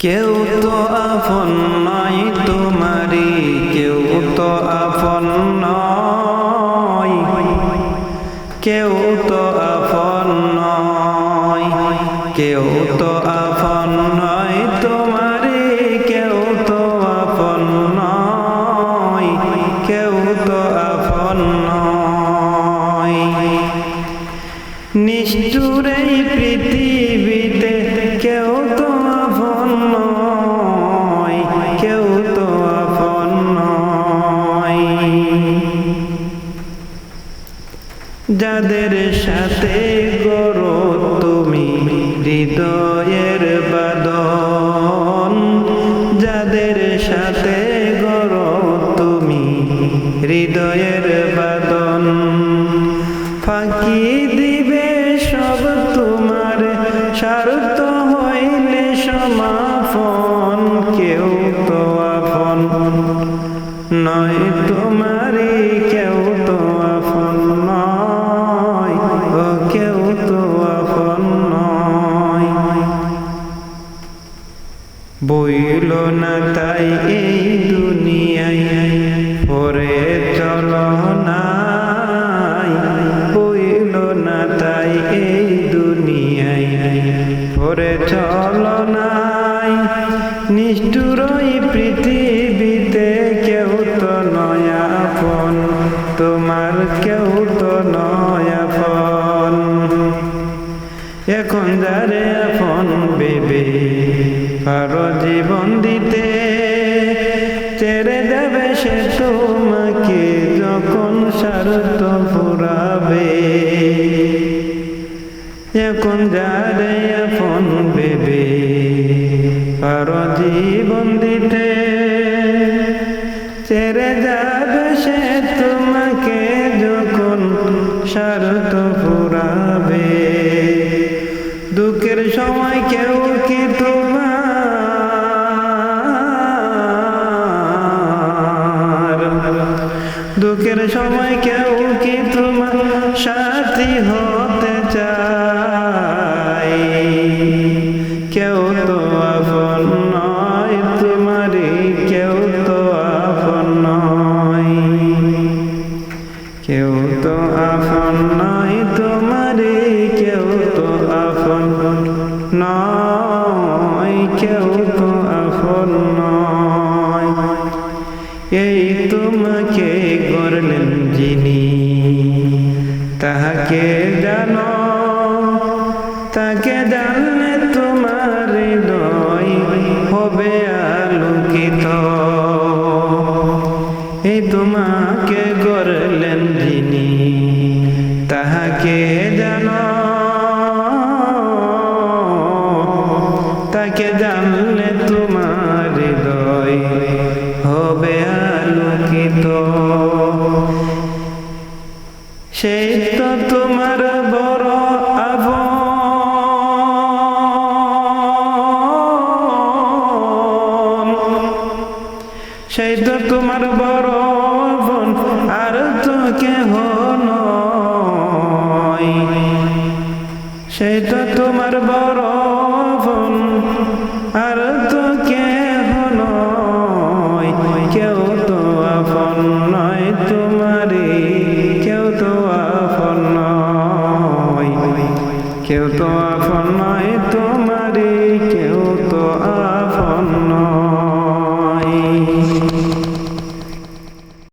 কেউ তো আপন নয় তোমারি, কেউ তো আপন নয়, কেউ তো আপন নয়, কেউ তো আপন নয় তোমারি, কেউ তো আপন নয়, কেউ তো আপন নয়। নিষ্ঠুর এই পৃথিবীতে কেউ তো আপন নয়, কেউ তো আপন নয়। যাদের সাথে গড়ো তুমি হৃদয়ের বাঁধন, যাদের সাথে গড়ো তুমি হৃদয়ের বাঁধন, ফাঁকি দিবে সব তোমার স্বার্থ হইলে সমাপন। কেউ তো আপন নয় তোমারি, কেউ তো আপন নয়, ও কেউ তো আপন নয়। বইল না তাই এই দুনিয়ায় পরে চলো নাই, বইল না তাই এই দুনিয়ায় পরে চলো নাই। নিষ্ঠুর এই পৃথিবীতে কেউ তো নয় আপন, তোমার কেউ তো নয় আপন। এখন যারে আপন ভেবে পারো জীবন দিতে, ছেড়ে যাবে সে তোমাকে যখন স্বার্থ ফুরাবে। এখন যারে আপন ভেবে পারো জীবন দিতে, ছেড়ে যাবে সে তোমাকে যখন স্বার্থ ফুরাবে। দুঃখের সময় কেউ কি তোমার, দুঃখের সময় কেউ কি তোমার সাথী হতে চায়? কেউ তো আপন নয় তোমারি, কেউ তো আপন নয়, কেউ তো আপন নয় তোমারি, কেউ তো আপন নয়, কেউ তো আপন নয়। এই তোমাকে গড়লেন যিনি, তাহাকে জানো, তাকে জানলে তোমার হৃদয় হবে আলোকিত। এই তোমাকে গড়লেন যিনি, তাহাকে জানো, তাকে জানলে তোমার হৃদয় হবে আলোকিত। সেই তো তোমার বড় আপন, সেই তো তোমার বড় আপন, আর তো কেহ নয়। সেই তো তোমার বড় আপন, আর